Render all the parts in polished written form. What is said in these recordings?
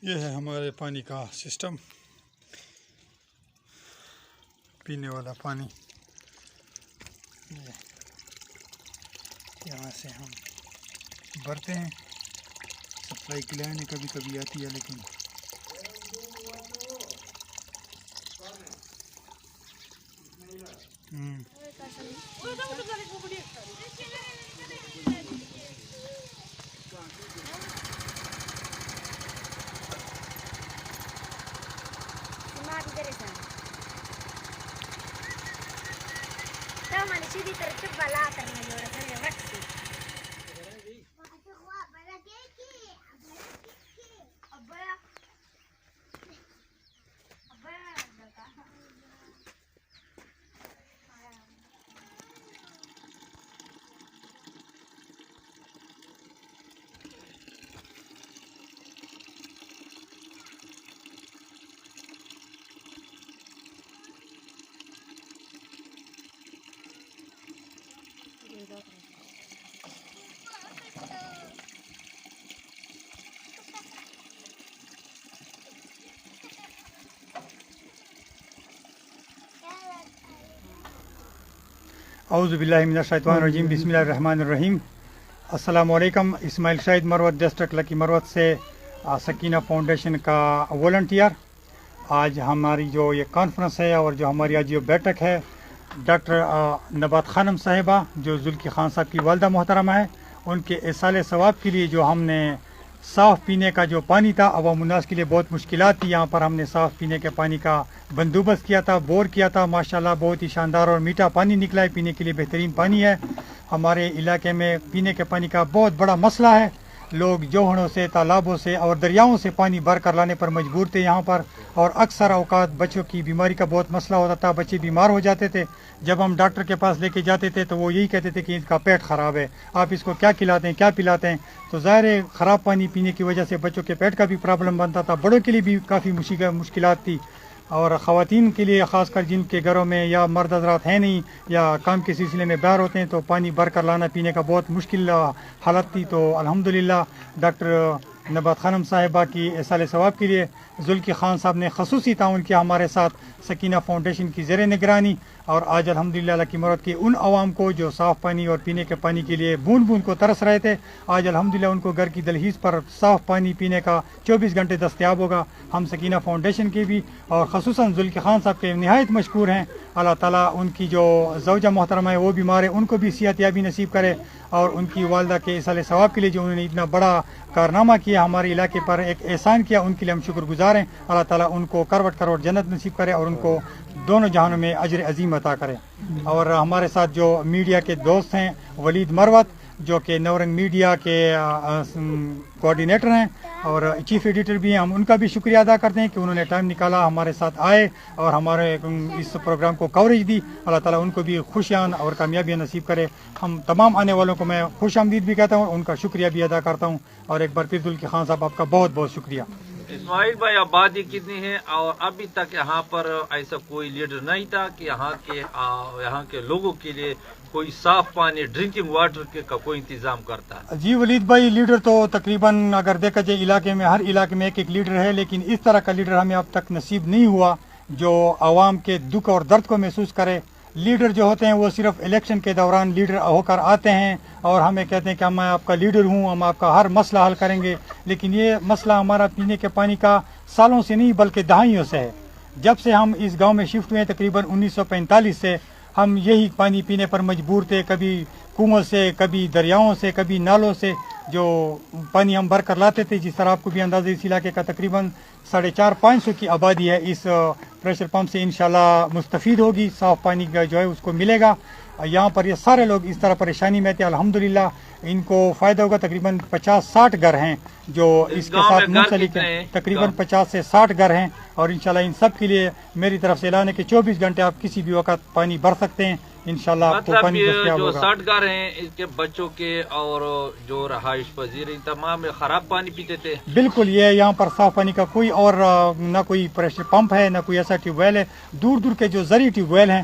یہ ہے ہمارے پانی کا سسٹم، پینے والا پانی۔ یہاں سے ہم بھرتے ہیں، سپلائی کی لائن کبھی کبھی آتی ہے، لیکن اعوذ باللہ من الشیطان الرجیم، بسم اللہ الرحمن الرحیم۔ السلام علیکم، اسماعیل شاہد مروت، ڈسٹرکٹ لکی مروت سے سکینہ فاؤنڈیشن کا والنٹیئر۔ آج ہماری جو یہ کانفرنس ہے اور جو ہماری آج یہ بیٹھک ہے، ڈاکٹر نبات خانم صاحبہ جو ذوالفقار خان صاحب کی والدہ محترمہ ہے، ان کے ایصال ثواب کے لیے جو ہم نے صاف پینے کا جو پانی تھا، عوام الناس کے لیے بہت مشکلات تھی، یہاں پر ہم نے صاف پینے کے پانی کا بندوبست کیا تھا، بور کیا تھا، ماشاءاللہ بہت ہی شاندار اور میٹھا پانی نکلا ہے، پینے کے لیے بہترین پانی ہے۔ ہمارے علاقے میں پینے کے پانی کا بہت بڑا مسئلہ ہے، لوگ جوہڑوں سے، تالابوں سے اور دریاؤں سے پانی بھر کر لانے پر مجبور تھے یہاں پر، اور اکثر اوقات بچوں کی بیماری کا بہت مسئلہ ہوتا تھا، بچے بیمار ہو جاتے تھے۔ جب ہم ڈاکٹر کے پاس لے کے جاتے تھے تو وہ یہی کہتے تھے کہ اس کا پیٹ خراب ہے، آپ اس کو کیا کھلاتے ہیں، کیا پلاتے ہیں؟ تو ظاہر ہے خراب پانی پینے کی وجہ سے بچوں کے پیٹ کا بھی پرابلم بنتا تھا، بڑوں کے لیے بھی کافی مشکلات تھی، اور خواتین کے لیے خاص کر جن کے گھروں میں یا مرد حضرات ہیں نہیں یا کام کے سلسلے میں باہر ہوتے ہیں تو پانی بھر کر لانا پینے کا بہت مشکل حالت تھی۔ تو الحمدللہ ڈاکٹر نبات خانم صاحبہ کی ایصال ثواب کے لیے ذوالفقار خان صاحب نے خصوصی تعاون کیا ہمارے ساتھ سکینہ فاؤنڈیشن کی زیر نگرانی، اور آج الحمدللہ لکی مروت کے ان عوام کو جو صاف پانی اور پینے کے پانی کے لیے بوند بوند کو ترس رہے تھے، آج الحمدللہ ان کو گھر کی دہلیز پر صاف پانی پینے کا 24 گھنٹے دستیاب ہوگا۔ ہم سکینہ فاؤنڈیشن کے بھی اور خصوصاً ذوالفقار خان صاحب کے نہایت مشکور ہیں۔ اللہ تعالیٰ ان کی جو زوجہ محترمہ ہے وہ بیمار ہے، ان کو بھی صحت یابی نصیب کرے، اور ان کی والدہ کے ایصال ثواب کے لیے جو انہوں نے اتنا بڑا کارنامہ کیا، ہمارے علاقے پر ایک احسان کیا، ان کے لیے ہم شکر گزار ہیں۔ اللہ تعالیٰ ان کو کروٹ کروٹ جنت نصیب کرے اور ان کو دونوں جہانوں میں اجر عظیم عطا کرے۔ اور ہمارے ساتھ جو میڈیا کے دوست ہیں، ولید مروت جو کہ نورنگ میڈیا کے کوآرڈینیٹر ہیں اور چیف ایڈیٹر بھی ہیں، ہم ان کا بھی شکریہ ادا کرتے ہیں کہ انہوں نے ٹائم نکالا، ہمارے ساتھ آئے اور ہمارے اس پروگرام کو کوریج دی۔ اللہ تعالیٰ ان کو بھی خوشیاں اور کامیابیاں نصیب کرے۔ ہم تمام آنے والوں کو میں خوش آمدید بھی کہتا ہوں، ان کا شکریہ بھی ادا کرتا ہوں، اور ایک بار پھر ذوالفقار خان صاحب آپ کا بہت بہت شکریہ۔ اسماعیل بھائی، آبادی کتنی ہے اور ابھی تک یہاں پر ایسا کوئی لیڈر نہیں تھا کہ یہاں کے لوگوں کے لیے کوئی صاف پانی، ڈرنکنگ واٹر کا کوئی انتظام کرتا ہے؟ جی ولید بھائی، لیڈر تو تقریباً اگر دیکھا جائے علاقے میں ہر علاقے میں ایک ایک لیڈر ہے، لیکن اس طرح کا لیڈر ہمیں اب تک نصیب نہیں ہوا جو عوام کے دکھ اور درد کو محسوس کرے۔ لیڈر جو ہوتے ہیں وہ صرف الیکشن کے دوران لیڈر ہو کر آتے ہیں اور ہمیں کہتے ہیں کہ میں آپ کا لیڈر ہوں، ہم آپ کا ہر مسئلہ حل کریں گے، لیکن یہ مسئلہ ہمارا پینے کے پانی کا سالوں سے نہیں بلکہ دہائیوں سے ہے۔ جب سے ہم اس گاؤں میں شفٹ ہوئے تقریباً 1945 سے ہم یہی پانی پینے پر مجبور تھے، کبھی کنووں سے، کبھی دریاؤں سے، کبھی نالوں سے جو پانی ہم بھر کر لاتے تھے۔ جس طرح آپ کو بھی اندازہ اس علاقے کا تقریباً 450-500 کی آبادی ہے، اس پریشر پمپ سے انشاءاللہ مستفید ہوگی، صاف پانی کا جو ہے اس کو ملے گا۔ یہاں پر یہ سارے لوگ اس طرح پریشانی میں تھے، الحمدللہ ان کو فائدہ ہوگا۔ تقریباً 50-60 گھر ہیں جو اس کے ساتھ منسلک ہیں، تقریباً 50 سے 60 گھر ہیں، اور انشاءاللہ ان سب کے لیے میری طرف سے اعلان ہے کہ 24 گھنٹے آپ کسی بھی وقت پانی بھر سکتے ہیں، انشاءاللہ آپ کو پانی دستیاب ہوگا۔ جو 60 گھر ہیں اس کے بچوں کے اور جو رہائش پذیر تمام خراب پانی پیتے تھے؟ بالکل، یہ یہاں پر صاف پانی کا کوئی اور نہ کوئی پریشر پمپ ہے، نہ کوئی ایسا ٹیوب ویل ہے۔ دور دور کے جو زرعی ٹیوب ویل ہیں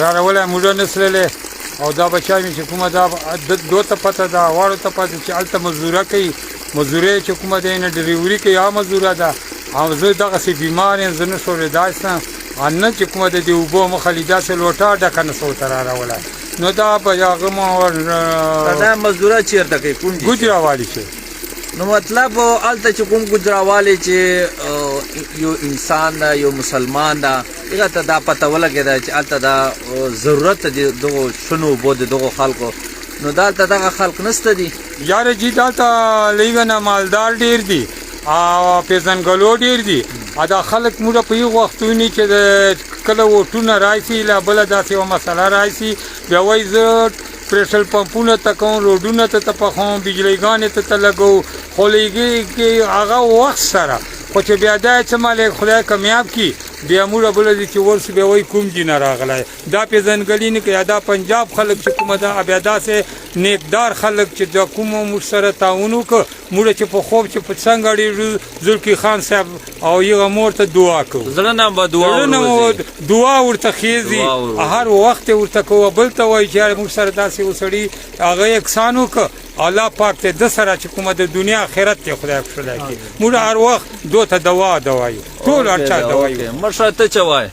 را ولا موږ نسلله او دا بچای می چې کومه دا دوه ته پته دا واړو ته پته چې الته مزدوره کوي مزدوري چې کومه دی نه ډریوري کوي یا مزدوره ده او زه دغه سي بیمار یم زه نه شو داسه ان چې کومه دی وبو مخلیدا سه لوټا ډکه نه سو تر را ولا نو دا په هغه مو دا مزدوره چیرته کوي کوم دي ګجراوالي چې نو مطلب الته چې کوم ګجراوالي چې یو انسان دا یو مسلمان دا هغه ته دا پته ولګی چې الته دا ضرورت دی دغه شنو بود دغه خلکو نو دالته دغه خلک نسته دي یار جی دالته لیګنه مالدار ډیر دي او پیزنګلو ډیر دي دا خلک موږ په یو وختونی چې کله وټونه راځي لا بل داسې و مسله راځي بیا وایي زه پریشل پمپونه تکون روډونه ته پخوم بجلیګانې ته لګو خولېږي کې هغه وخت سره خو چې بیا دا چې مالک خدای کامیاب کی بیا موږ بل دي چې ورس به وای کوم جن راغلی دا پیزنګلی نه کې دا پنجاب خلک چې کومه دا بیا داسې نیکدار خلک چې د کوم مشره تعاون کو موږ چې په خوب چې په څنګه زلکی خان صاحب او یو مور ته دعا کو زړه نه به دعا ورته خېزي هر وخت ورته کو بل ته وای چې موږ سره داسې وسړي هغه اکسانو کو الله پاک ته د سره چې کومه د دنیا آخرت ته خدای خدای کی موږ هر وخت دوته دوا دوایو ټول اچھا دوایو مرشد ته چوای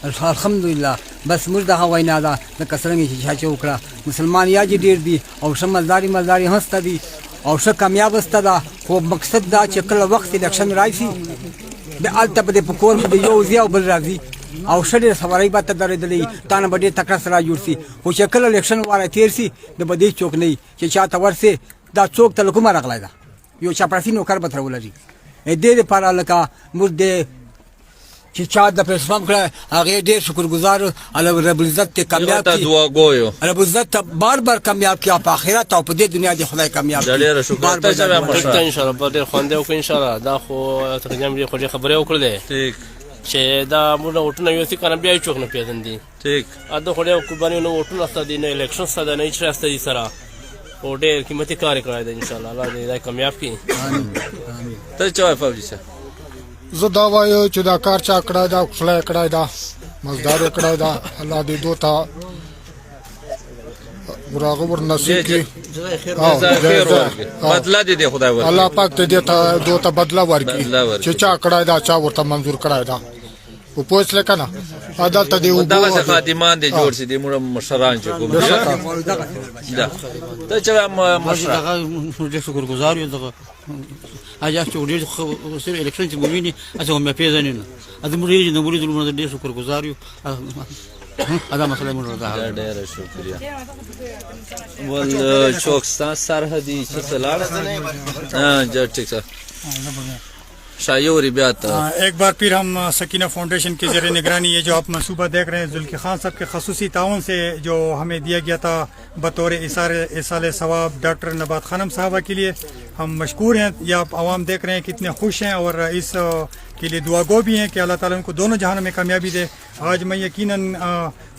الحمدلله بس موږ د هوای نه دا د کسرنګ چې چا وکړه مسلمان یا جی ډیر دي او شمالداري مالداري هسته دي او ښه کامیاب استه دا خو مقصد دا چې کله وخت الیکشن راځي د الته په پکور د یو ځای بل راځي او شډیر سوارای به تدریدلې تانه بډې تکړه سره جوړ سي خو چې کله الیکشن واره تیر سي د بدی چوک نه چې چاته ورسه دا چوک ته کومه راغلی دا یو چاپراسی نوکر به تر ولري دې لپاره لکه موږ د چې چا د پرسپام کړه هغه ډېر شکرګزار الله رب العزت ته کامیاب ته دعا ګویو رب العزت بار بار کامیاب کیا په آخرت او په دې دنیا د خدای کامیاب ډېر شکر ته جواب مرشد ان شاء الله په ډېر خوندې او ان شاء الله دا خو ترجمه دې خو خبره وکړلې ٹھیک چې دا موږ وټونه یو څه کنه بیا چوک نه پیژندې ٹھیک اته خو ډېر کو باندې نو وټونه ستاسو د الیکشن ستاسو نه چې راستې سره او ډېر قیمتي کار یې کړی دی انشاءالله الله دې دا کامیاب کړي ته چا فوجي صاحب زه دا وایم چې دا کار چا کړی دا خوشاله کړی دا مزدار یې کړی دا الله دې دو ته براغه ور نصیب کړي بدلا دې دې خدای ورکړي الله پاک دې ته دو ته بدلا ورکړي چې چا کړی دا چا ورته منظور کړی دا او پوښتنه کنه عدالت دې دغه څه خادمان دې جوړ شي دې موږ مشران چې کوم دا ته چې مشر ډېر شکرګزار یو دغه اجازه چې ډېر سره الیکشن چې موویني اته مې پیژنې نه اته موږ یې نه موږ ډېر شکرګزار یو ادا مسله موږ راځه ډېر شکریہ ول چوکستان سرحدي چې سلاړه جا ٹھیک ہے شایوری بیات ایک بار پھر ہم سکینہ فاؤنڈیشن کے زیر نگرانی یہ جو آپ منصوبہ دیکھ رہے ہیں ذوالفقار خان صاحب کے خصوصی تعاون سے جو ہمیں دیا گیا تھا بطور ایصال ثواب ڈاکٹر نبات خانم صاحبہ کے لیے ہم مشکور ہیں. یہ آپ عوام دیکھ رہے ہیں کتنے خوش ہیں اور اس کے لیے دعا گو بھی ہیں کہ اللہ تعالیٰ ان کو دونوں جہانوں میں کامیابی دے. آج میں یقیناً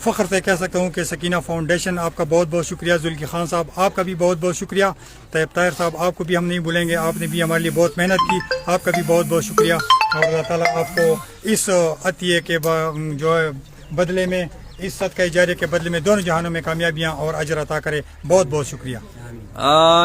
فخر سے کہہ سکتا ہوں کہ سکینہ فاؤنڈیشن آپ کا بہت بہت شکریہ. ذوالفقار خان صاحب آپ کا بھی بہت بہت شکریہ. طیب طاہر صاحب آپ کو بھی ہم نہیں بھولیں گے, آپ نے بھی ہمارے لیے بہت محنت کی, آپ کا بھی بہت بہت شکریہ. اور اللہ تعالیٰ آپ کو اس عطیے کے جو ہے بدلے میں, اس صدقہ جاریہ کے بدلے میں دونوں جہانوں میں کامیابیاں اور اجر عطا کرے. بہت بہت شکریہ.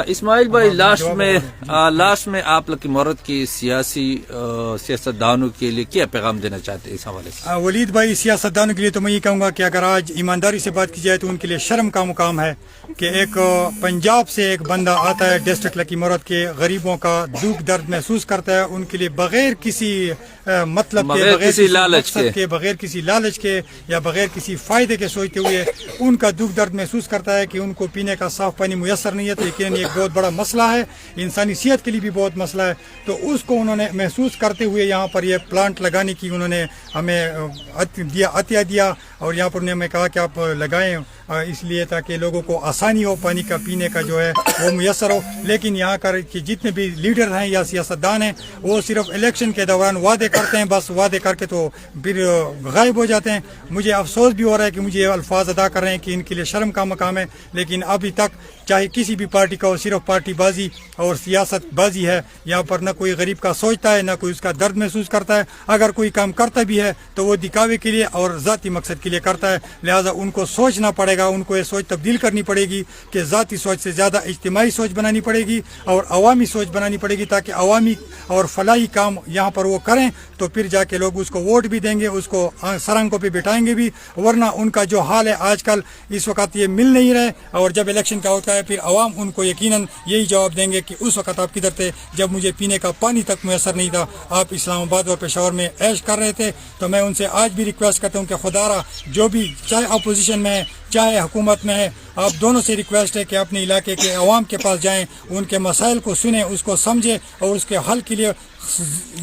اسماعیل بھائی لاسٹ میں آپ لوگ کی مورد کی سیاستدانوں کے لیے کیا پیغام دینا چاہتے ہیں اس حوالے سے؟ ولید بھائی, سیاستدانوں کے لیے تو میں یہ کہوں گا کہ اگر آج ایمانداری سے بات کی جائے تو ان کے لیے شرم کا مقام ہے کہ ایک پنجاب سے ایک بندہ آتا ہے ڈسٹرکٹ لکی مورد کے, غریبوں کا دکھ درد محسوس کرتا ہے, ان کے لیے بغیر کسی مطلب کے, بغیر کسی لالچ کے, بغیر کسی لالچ کے یا بغیر کسی فائدے کے سوچتے ہوئے ان کا دکھ درد محسوس کرتا ہے کہ ان کو پینے کا صاف پانی میسر نہیں ہے. تو یقیناً یہ ایک بہت بڑا مسئلہ ہے, انسانی صحت کے لیے بھی بہت مسئلہ ہے. تو اس کو انہوں نے محسوس کرتے ہوئے یہاں پر یہ پلانٹ لگانے کی انہوں نے ہمیں عطیہ دیا, اور یہاں پر انہوں نے ہمیں کہا کہ آپ لگائیں اس لیے تاکہ لوگوں کو آسانی ہو, پانی کا پینے کا جو ہے وہ میسر ہو. لیکن یہاں کر کہ جتنے بھی لیڈر ہیں یا سیاستدان ہیں وہ صرف الیکشن کے دوران وعدے کرتے ہیں, بس وعدے کر کے تو پھر غائب ہو جاتے ہیں. مجھے افسوس بھی ہو رہا ہے کہ مجھے یہ الفاظ ادا کر رہے ہیں کہ ان کے لیے شرم کا مقام ہے, لیکن ابھی تک چاہے کسی بھی پارٹی کا ہو, صرف پارٹی بازی اور سیاست بازی ہے. یہاں پر نہ کوئی غریب کا سوچتا ہے, نہ کوئی اس کا درد محسوس کرتا ہے. اگر کوئی کام کرتا بھی ہے تو وہ دکھاوے کے لیے اور ذاتی مقصد کے لیے کرتا ہے. لہٰذا ان کو سوچنا پڑے گا, ان کو یہ سوچ تبدیل کرنی پڑے گی کہ ذاتی سوچ سے زیادہ اجتماعی سوچ بنانی پڑے گی اور عوامی سوچ بنانی پڑے گی, تاکہ عوامی اور فلاحی کام یہاں پر وہ کریں تو پھر جا کے لوگ اس کو ووٹ بھی دیں گے, اس کو سرنگوں پہ بٹھائیں گے بھی. ورنہ ان کا جو حال ہے آج کل اس وقت یہ مل نہیں رہے, اور جب الیکشن کا ہوتا ہے پھر عوام ان کو یقیناً یہی جواب دیں گے کہ اس وقت آپ کدھر تھے جب مجھے پینے کا پانی تک میسر نہیں تھا, آپ اسلام آباد اور پشاور میں عیش کر رہے تھے. تو میں ان سے آج بھی ریکویسٹ کرتا ہوں کہ خدا را جو بھی چاہے اپوزیشن میں ہے چاہے حکومت میں ہے, آپ دونوں سے ریکویسٹ ہے کہ اپنے علاقے کے عوام کے پاس جائیں, ان کے مسائل کو سنیں, اس کو سمجھیں اور اس کے حل کے لیے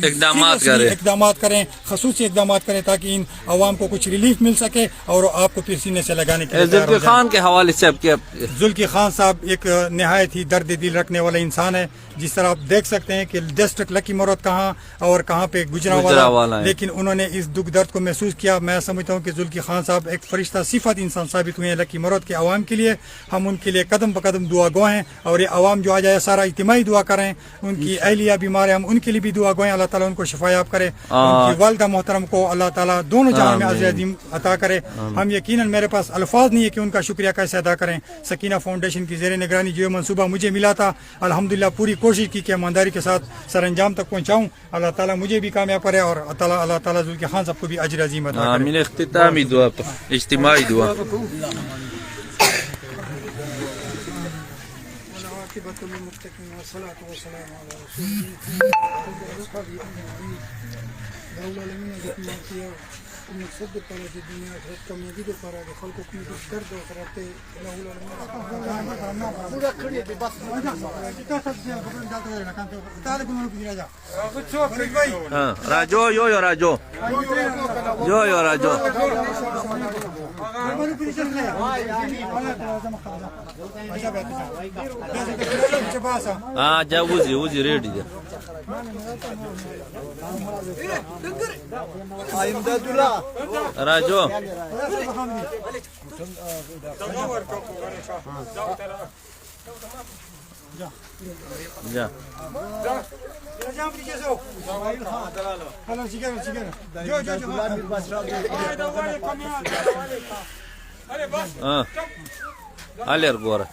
اقدامات کریں, خصوصی اقدامات کریں, تاکہ ان عوام کو کچھ ریلیف مل سکے اور آپ کو پھر سینے سے لگانے کے لیے. ذوالفقار خان کے حوالے سے اب کیا؟ ذوالفقار خان صاحب ایک نہایت ہی درد دل رکھنے والا انسان ہے. جس طرح آپ دیکھ سکتے ہیں کہ ڈسٹرکٹ لکی مورد کہاں اور کہاں پہ گجرانوالا, لیکن انہوں نے اس دکھ درد کو محسوس کیا. میں سمجھتا ہوں کہ ذوالفقار خان صاحب ایک فرشتہ صفت انسان ثابت ہوئے ہیں لکی مورد کے عوام کے لیے. ہم ان کے لیے قدم بقدم دعا گو ہیں, اور یہ عوام جو آ جائے سارا اجتماعی دعا کریں. ان کی اہلیہ بیمار ہیں, ہم ان کے لیے بھی دعا گو ہیں, اللہ تعالیٰ ان کو شفا یاب کرے. ان کی والدہ محترم کو اللہ تعالیٰ دونوں جہاں میں عزیز عظیم عطا کرے. ہم یقیناً میرے پاس الفاظ نہیں ہے کہ ان کا شکریہ کیسے ادا کریں. سکینہ فاؤنڈیشن کی زیر نگرانی جو منصوبہ مجھے ملا تھا, الحمدللہ پوری کوشش کی کہ ایمانداری کے ساتھ سر انجام تک پہنچاؤں. اللہ تعالیٰ مجھے بھی کامیاب کرے اور اللہ تعالیٰ ذوالفقار خان صاحب کو بھی اجر عظیم عطا کرے. آمین. اختتامی دعا, اجتماعی دعا. راجو یو راجو ہاں جا وزی ریڈی دے. راجو جا ہاں الیر گورا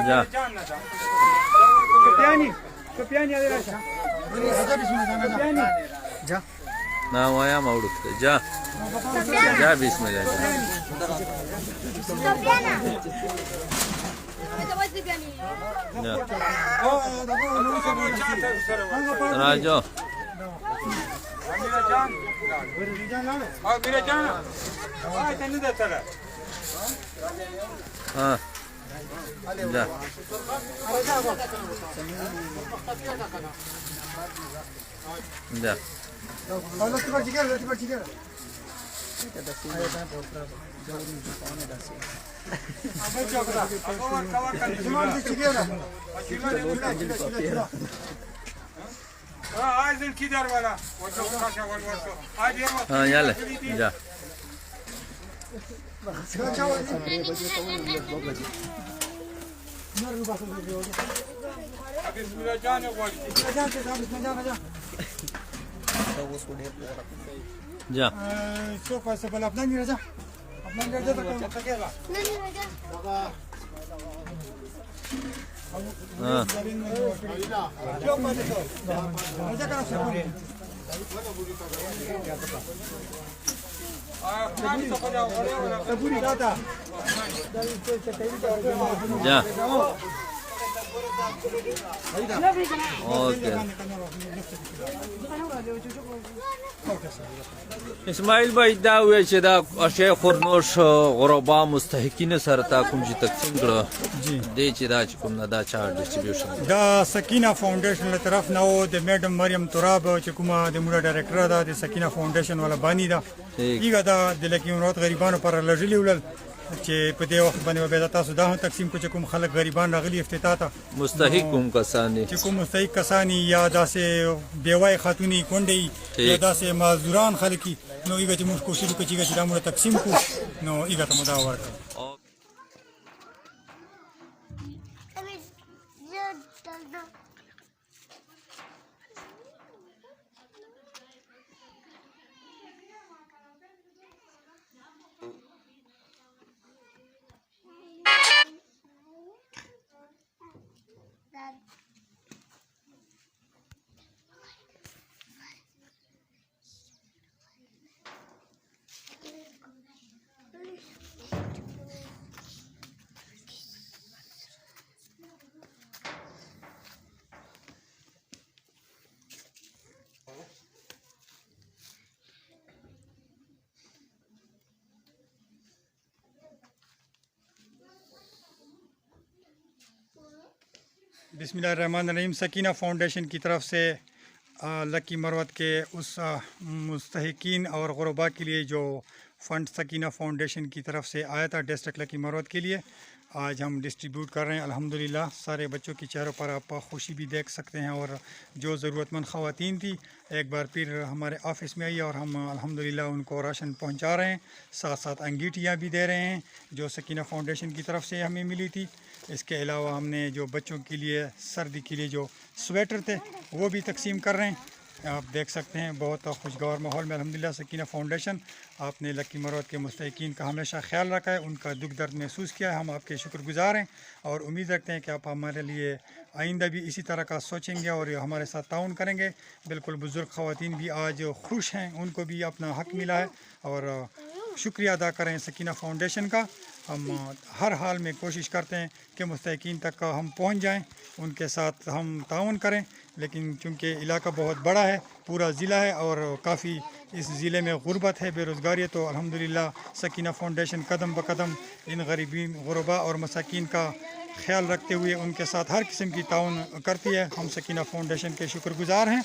جا جا نا ویا موڑتے جا جا بسم اللہ جا راجو ہاں جا جا ہاں یالا جا جا ہاں جا اوکے اسماعیل بھائی دا ہوئے چې دا شیخ خورنوش غربا مستحقین سره تا کوم چې تقسیم کړه دی چې دا چې کوم نه دا چا ډسټریبیوشن دا سکینه فاؤنڈیشن له طرف نه و د میډم مریم تراب چې کومه د موږ ډایرکټر ده د سکینه فاؤنڈیشن والا بانی ده ایګه دا د لکه مراد غریبانو پر لږلی ولل چې په دې وخت باندې به تاسو دا هم تقسیم کو چې کوم خلک غریبان راغلي افتتاح ته مستحق کوم کسانی چې کوم مستحق کسانی یا داسې بیوای خاتونی کونډې یا داسې معذوران خلک نو ایګه چې موږ کوشش وکړو چې دا موږ تقسیم کو نو ایګه ته مدا ورکړو. بسم اللہ الرحمن الرحیم. سکینہ فاؤنڈیشن کی طرف سے لکی مروت کے اس مستحقین اور غربا کے لیے جو فنڈ سکینہ فاؤنڈیشن کی طرف سے آیا تھا ڈسٹرکٹ لکی مروت کے لیے آج ہم ڈسٹریبیوٹ کر رہے ہیں. الحمدللہ سارے بچوں کے چہروں پر آپ خوشی بھی دیکھ سکتے ہیں اور جو ضرورت مند خواتین تھی ایک بار پھر ہمارے آفس میں آئی اور ہم الحمدللہ ان کو راشن پہنچا رہے ہیں. ساتھ ساتھ انگیٹیاں بھی دے رہے ہیں جو سکینہ فاؤنڈیشن کی طرف سے ہمیں ملی تھی. اس کے علاوہ ہم نے جو بچوں کے لیے سردی کے لیے جو سویٹر تھے وہ بھی تقسیم کر رہے ہیں. آپ دیکھ سکتے ہیں بہت خوشگوار ماحول میں الحمدللہ سکینہ فاؤنڈیشن آپ نے لکی مروت کے مستحقین کا ہمیشہ خیال رکھا ہے, ان کا دکھ درد محسوس کیا ہے. ہم آپ کے شکر گزار ہیں اور امید رکھتے ہیں کہ آپ ہمارے لیے آئندہ بھی اسی طرح کا سوچیں گے اور ہمارے ساتھ تعاون کریں گے. بالکل بزرگ خواتین بھی آج خوش ہیں, ان کو بھی اپنا حق ملا ہے اور شکریہ ادا کریں سکینہ فاؤنڈیشن کا. ہم ہر حال میں کوشش کرتے ہیں کہ مستحقین تک ہم پہنچ جائیں, ان کے ساتھ ہم تعاون کریں. لیکن چونکہ علاقہ بہت بڑا ہے, پورا ضلع ہے اور کافی اس ضلع میں غربت ہے, بے روزگاری ہے, تو الحمدللہ سکینہ فاؤنڈیشن قدم بقدم ان غریبین غربا اور مساکین کا خیال رکھتے ہوئے ان کے ساتھ ہر قسم کی تعاون کرتی ہے. ہم سکینہ فاؤنڈیشن کے شکر گزار ہیں.